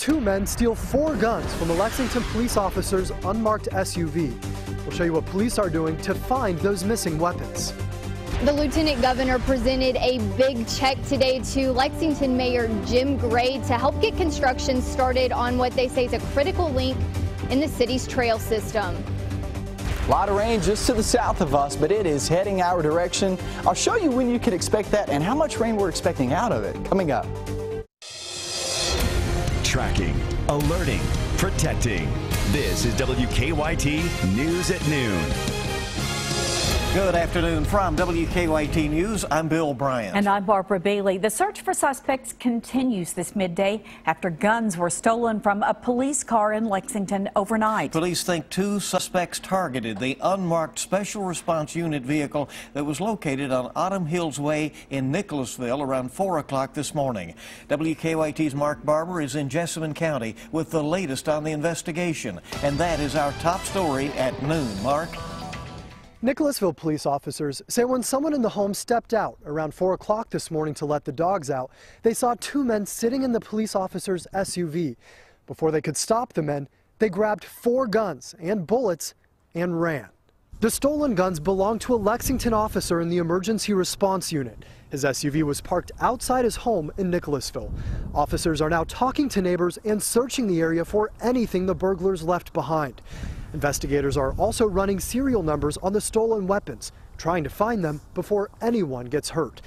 Two men steal 4 guns from a Lexington police officer's unmarked SUV. We'll show you what police are doing to find those missing weapons. The lieutenant governor presented a big check today to Lexington Mayor Jim Gray to help get construction started on what they say is a critical link in the city's trail system. A lot of rain just to the south of us, but it is heading our direction. I'll show you when you can expect that and how much rain we're expecting out of it coming up. Tracking, alerting, protecting. This is WKYT News at Noon. Good afternoon from WKYT News. I'm Bill Bryant. And I'm Barbara Bailey. The search for suspects continues this midday after guns were stolen from a police car in Lexington overnight. Police think 2 suspects targeted the unmarked Special Response Unit vehicle that was located on Autumn Hills Way in Nicholasville around 4 o'clock this morning. WKYT's Mark Barber is in Jessamine County with the latest on the investigation. And that is our top story at noon. Mark? Nicholasville police officers say when someone in the home stepped out around 4 o'clock this morning to let the dogs out, they saw 2 men sitting in the police officer's SUV. Before they could stop the men, they grabbed 4 guns and bullets and ran. The stolen guns belonged to a Lexington officer in the emergency response unit. His SUV was parked outside his home in Nicholasville. Officers are now talking to neighbors and searching the area for anything the burglars left behind. Investigators are also running serial numbers on the stolen weapons, trying to find them before anyone gets hurt.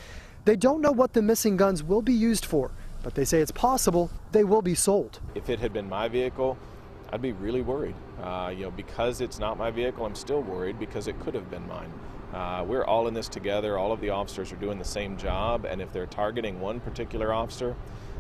They don't know what the missing guns will be used for, but they say it's possible they will be sold. If it had been my vehicle, I'd be really worried. Because it's not my vehicle, I'm still worried because it could have been mine. We're all in this together. All of the officers are doing the same job, and if they're targeting one particular officer,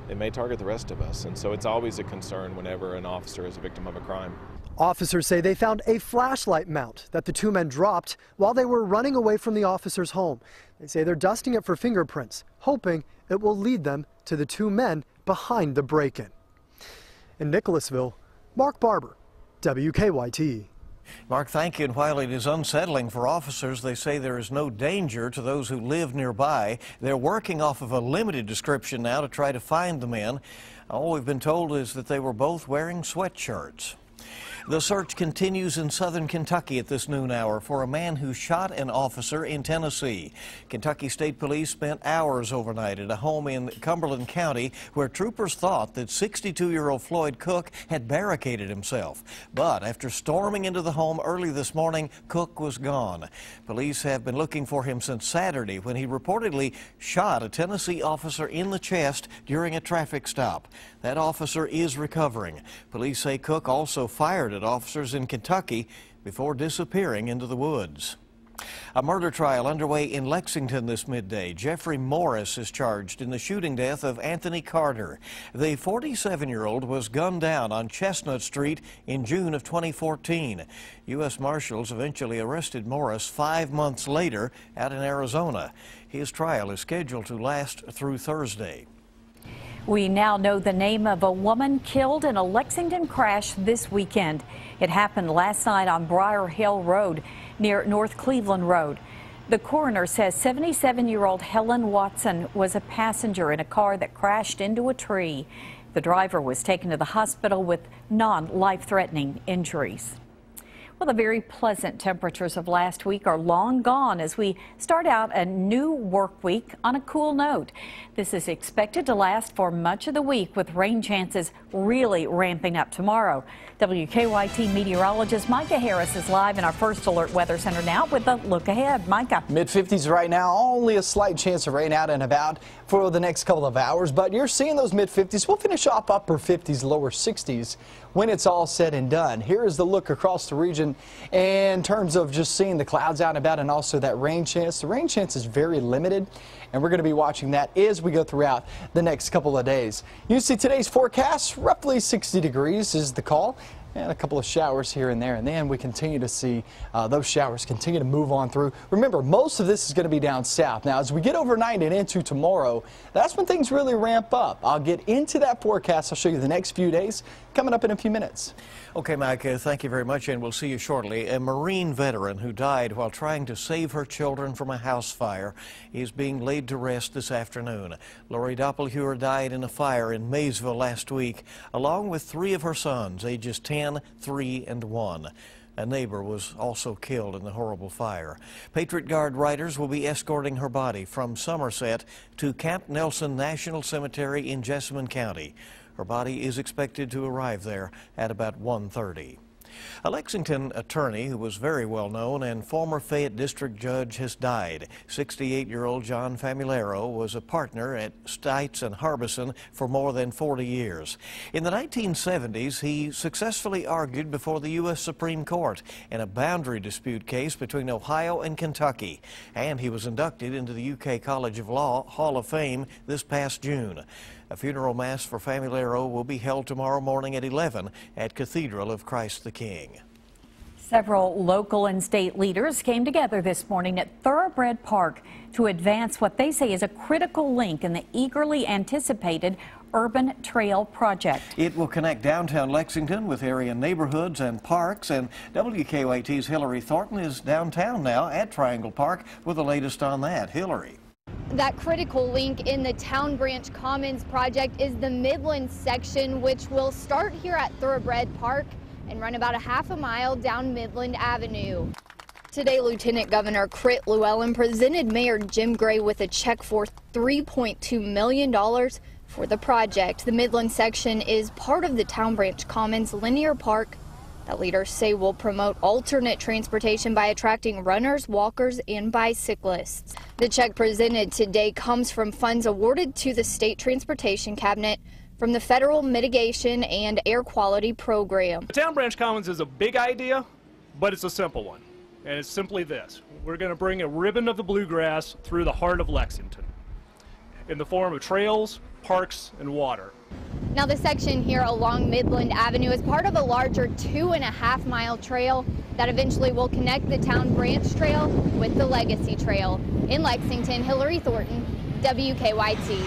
they may target the rest of us. And so it's always a concern whenever an officer is a victim of a crime. Officers say they found a flashlight mount that the 2 men dropped while they were running away from the officer's home. They say they're dusting it for fingerprints, hoping it will lead them to the 2 men behind the break-in. In Nicholasville, Mark Barber, WKYT. Mark, thank you. And while it is unsettling for officers, they say there is no danger to those who live nearby. They're working off of a limited description now to try to find the men. All we've been told is that they were both wearing sweatshirts. The search continues in southern Kentucky at this noon hour for a man who shot an officer in Tennessee. Kentucky State Police spent hours overnight at a home in Cumberland County where troopers thought that 62-year-old Floyd Cook had barricaded himself. But after storming into the home early this morning, Cook was gone. Police have been looking for him since Saturday when he reportedly shot a Tennessee officer in the chest during a traffic stop. That officer is recovering. Police say Cook also fired at officers in Kentucky before disappearing into the woods. A murder trial underway in Lexington this midday. Jeffrey Morris is charged in the shooting death of Anthony Carter. The 47-year-old was gunned down on Chestnut Street in June of 2014. U.S. Marshals eventually arrested Morris 5 months later out in Arizona. His trial is scheduled to last through Thursday. We now know the name of a woman killed in a Lexington crash this weekend. It happened last night on Briar Hill Road near North Cleveland Road. The coroner says 77-year-old Helen Watson was a passenger in a car that crashed into a tree. The driver was taken to the hospital with non-life-threatening injuries. Well, the very pleasant temperatures of last week are long gone as we start out a new work week on a cool note. This is expected to last for much of the week with rain chances really ramping up tomorrow. WKYT meteorologist Micah Harris is live in our First Alert Weather Center now with a look ahead. Micah. Mid-50s right now, only a slight chance of rain out and about for the next couple of hours, but you're seeing those mid-50s. We'll finish off upper 50s, lower 60s when it's all said and done. Here is the look across the region in terms of just seeing the clouds out and about and also that rain chance. The rain chance is very limited, and we're going to be watching that as we go throughout the next couple of days. You see today's forecast, roughly 60 degrees is the call. and a couple of showers here and there, and then we continue to see those showers continue to move on through. Remember, most of this is going to be down south. Now, as we get overnight and into tomorrow, that's when things really ramp up. I'll get into that forecast. I'll show you the next few days coming up in a few minutes. Okay, Mike, thank you very much, and we'll see you shortly. A Marine veteran who died while trying to save her children from a house fire is being laid to rest this afternoon. Lori Doppelhuer died in a fire in Maysville last week, along with 3 of her sons, ages 10, 3, and 1. A neighbor was also killed in the horrible fire. Patriot Guard riders will be escorting her body from Somerset to Camp Nelson National Cemetery in Jessamine County. Her body is expected to arrive there at about 1:30. A Lexington attorney who was very well known and former Fayette District Judge has died. 68-year-old John Famularo was a partner at Stites and Harbison for more than 40 years. In the 1970s, he successfully argued before the U.S. Supreme Court in a boundary dispute case between Ohio and Kentucky, and he was inducted into the UK College of Law Hall of Fame this past June. A funeral mass for Famularo will be held tomorrow morning at 11 at Cathedral of Christ the King. Several local and state leaders came together this morning at Thoroughbred Park to advance what they say is a critical link in the eagerly anticipated Urban Trail project. It will connect downtown Lexington with area neighborhoods and parks, and WKYT's Hillary Thornton is downtown now at Triangle Park with the latest on that. Hillary. That critical link in the Town Branch Commons project is the Midland section, which will start here at Thoroughbred Park and run about a half a mile down Midland Avenue. Today, Lieutenant Governor Crit Llewellyn presented Mayor Jim Gray with a check for $3.2 million for the project. The Midland section is part of the Town Branch Commons linear park that leaders say will promote alternate transportation by attracting runners, walkers, and bicyclists. The check presented today comes from funds awarded to the State Transportation Cabinet from the Federal Mitigation and Air Quality Program. The Town Branch Commons is a big idea, but it's a simple one. And it's simply this. We're going to bring a ribbon of the bluegrass through the heart of Lexington in the form of trails, parks, and water. Now, the section here along Midland Avenue is part of a larger 2.5-mile trail that eventually will connect the Town Branch Trail with the Legacy Trail. In Lexington, Hillary Thornton, WKYT.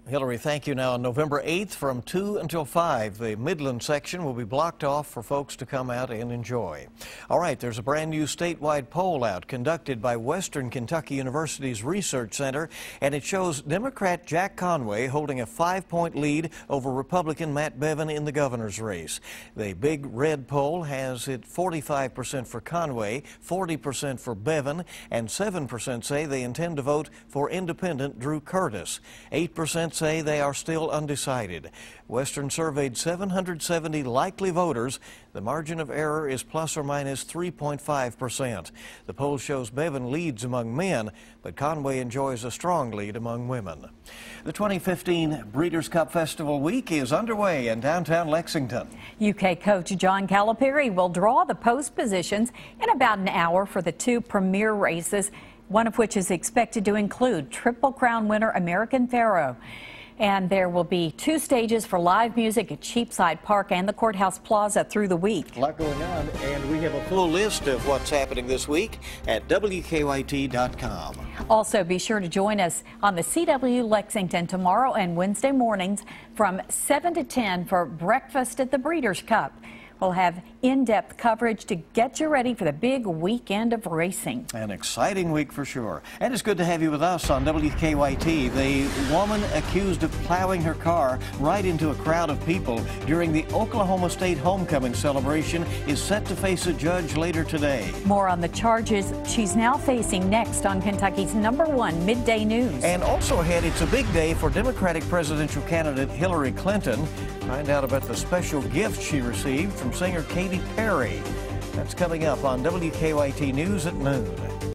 Hillary, thank you. Now, on November 8th from 2 until 5, the Midland section will be blocked off for folks to come out and enjoy. All right, there's a brand new statewide poll out conducted by Western Kentucky University's Research Center, and it shows Democrat Jack Conway holding a 5-point lead over Republican Matt Bevin in the governor's race. The Big Red poll has it 45% for Conway, 40% for Bevin, and 7% say they intend to vote for independent Drew Curtis. 8% say they are still undecided. Western surveyed 770 likely voters. The margin of error is plus or minus 3.5%. The poll shows Bevin leads among men, but Conway enjoys a strong lead among women. The 2015 Breeders' Cup Festival Week is underway in downtown Lexington. UK coach John Calipari will draw the post positions in about an hour for the 2 premier races, one of which is expected to include Triple Crown winner American Pharoah. And there will be 2 stages for live music at Cheapside Park and the Courthouse Plaza through the week. A lot going on, and we have a full list of what's happening this week at WKYT.com. Also, be sure to join us on the CW Lexington tomorrow and Wednesday mornings from 7 to 10 for Breakfast at the Breeders' Cup. We'll have in-depth coverage to get you ready for the big weekend of racing. An exciting week for sure. And it's good to have you with us on WKYT. The woman accused of plowing her car right into a crowd of people during the Oklahoma State homecoming celebration is set to face a judge later today. More on the charges she's now facing next on Kentucky's #1 Midday News. And also ahead, it's a big day for Democratic presidential candidate Hillary Clinton. Find out about the special gift she received from singer Katy Perry. That's coming up on WKYT News at noon.